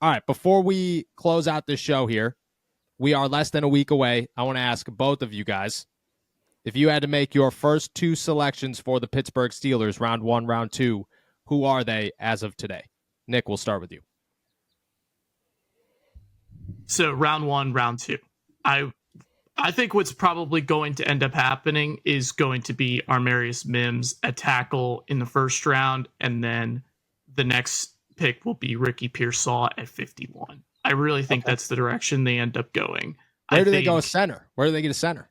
All right, before we close out this show here, we are less than a week away. I want to ask both of you guys, if you had to make your first two selections for the Pittsburgh Steelers, round one, round two, who are they as of today? Nick, we'll start with you. So round one, round two. I think what's probably going to end up happening is going to be Armarius Mims at tackle in the first round, and then the next pick will be Ricky Pearsall at 51. I really think that's the direction they end up going. Where do they go with center? Where do they get a center?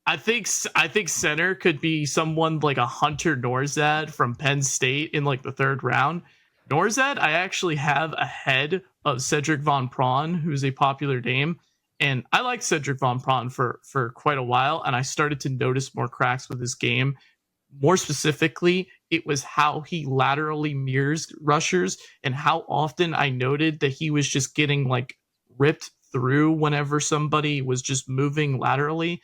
I think center could be someone like a Hunter Norzad from Penn State in like the third round. Norzad, I actually have ahead of Cedric Von Prawn, who's a popular name. And I liked Cedric Von Prawn for quite a while, and I started to notice more cracks with his game. More specifically, it was how he laterally mirrors rushers and how often I noted that he was just getting like ripped through whenever somebody was just moving laterally.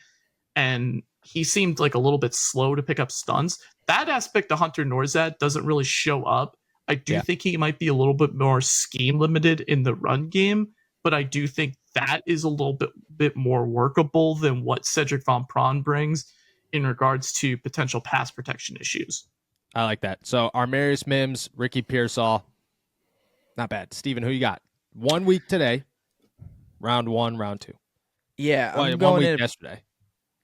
And he seemed like a little bit slow to pick up stunts. That aspect of Hunter Norzad doesn't really show up. I do think he might be a little bit more scheme limited in the run game, but I do think that is a little bit more workable than what Cedric Von Prawn brings in regards to potential pass protection issues. I like that. So Armarius Mims, Ricky Pearsall, not bad. Steven, who you got? 1 week today, round one, round two. Yeah, well, I'm 1 week yesterday.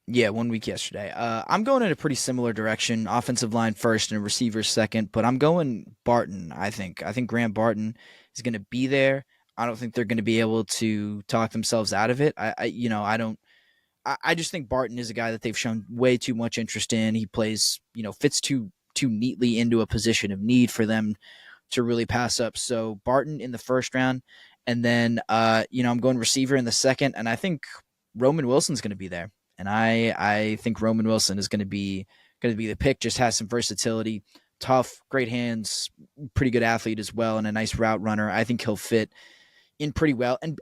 Yeah, 1 week yesterday. I'm going in a pretty similar direction. Offensive line first and receivers second, but I'm going Barton, I think. I think Graham Barton is going to be there. I don't think they're going to be able to talk themselves out of it. I just think Barton is a guy that they've shown way too much interest in. He plays, fits too neatly into a position of need for them to really pass up. So Barton in the first round, and then I'm going receiver in the second, and I think Roman Wilson's going to be there. And I think Roman Wilson is going to be the pick. Just has some versatility, tough, great hands, pretty good athlete as well, and a nice route runner. I think he'll fit in pretty well. And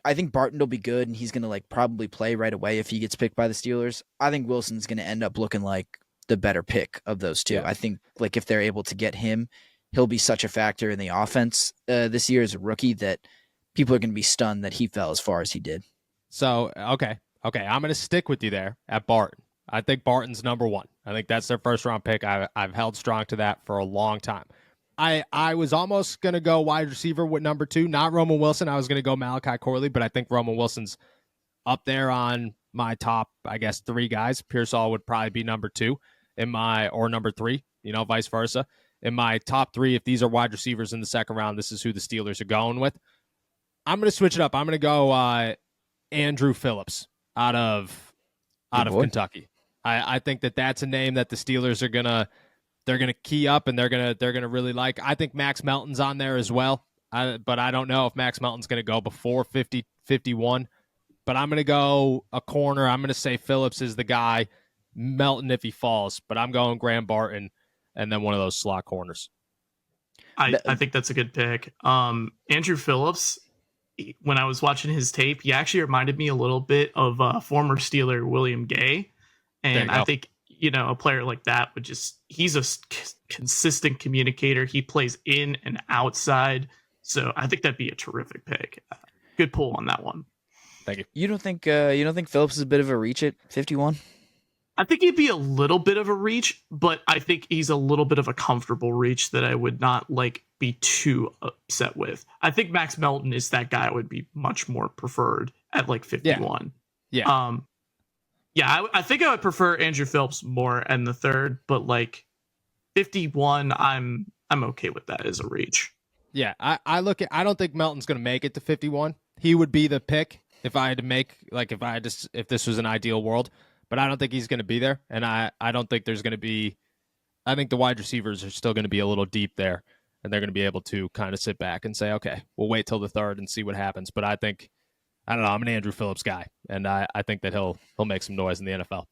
I think Barton will be good, and he's going to probably play right away if he gets picked by the Steelers. I think Wilson's going to end up looking like the better pick of those two. Yeah. I think if they're able to get him, he'll be such a factor in the offense this year as a rookie that people are going to be stunned that he fell as far as he did. So, okay. I'm going to stick with you there at Barton. I think Barton's number one. I think that's their first-round pick. I've held strong to that for a long time. I was almost going to go wide receiver with number two, not Roman Wilson. I was going to go Malachi Corley, but I think Roman Wilson's up there on my top, I guess, three guys. Pearsall would probably be number two or number three, vice versa. In my top three, if these are wide receivers in the second round, this is who the Steelers are going with. I'm going to switch it up. I'm going to go Andrew Phillips out of Kentucky. I think that's a name that the Steelers are gonna key up and they're gonna really like. I think Max Melton's on there as well, but I don't know if Max Melton's gonna go before 50, 51. But I'm gonna go a corner. I'm gonna say Phillips is the guy. Melton if he falls, but I'm going Graham Barton and then one of those slot corners. I think that's a good pick. Andrew Phillips, when I was watching his tape, he actually reminded me a little bit of former Steeler William Gay. And I think, a player like that he's a consistent communicator. He plays in and outside. So I think that'd be a terrific pick. Good pull on that one. Thank you. You don't think Phillips is a bit of a reach at 51? I think he'd be a little bit of a reach, but I think he's a little bit of a comfortable reach that I would not be too upset with. I think Max Melton is that guy I would be much more preferred at 51. Yeah. I think I would prefer Andrew Phillips more in the third, but 51, I'm okay with that as a reach. Yeah, I don't think Melton's going to make it to 51. He would be the pick if I had to make if this was an ideal world. But I don't think he's going to be there, and I don't think there's going to be – I think the wide receivers are still going to be a little deep there, and they're going to be able to kind of sit back and say, okay, we'll wait till the third and see what happens. But I don't know, I'm an Andrew Phillips guy, and I think that he'll make some noise in the NFL.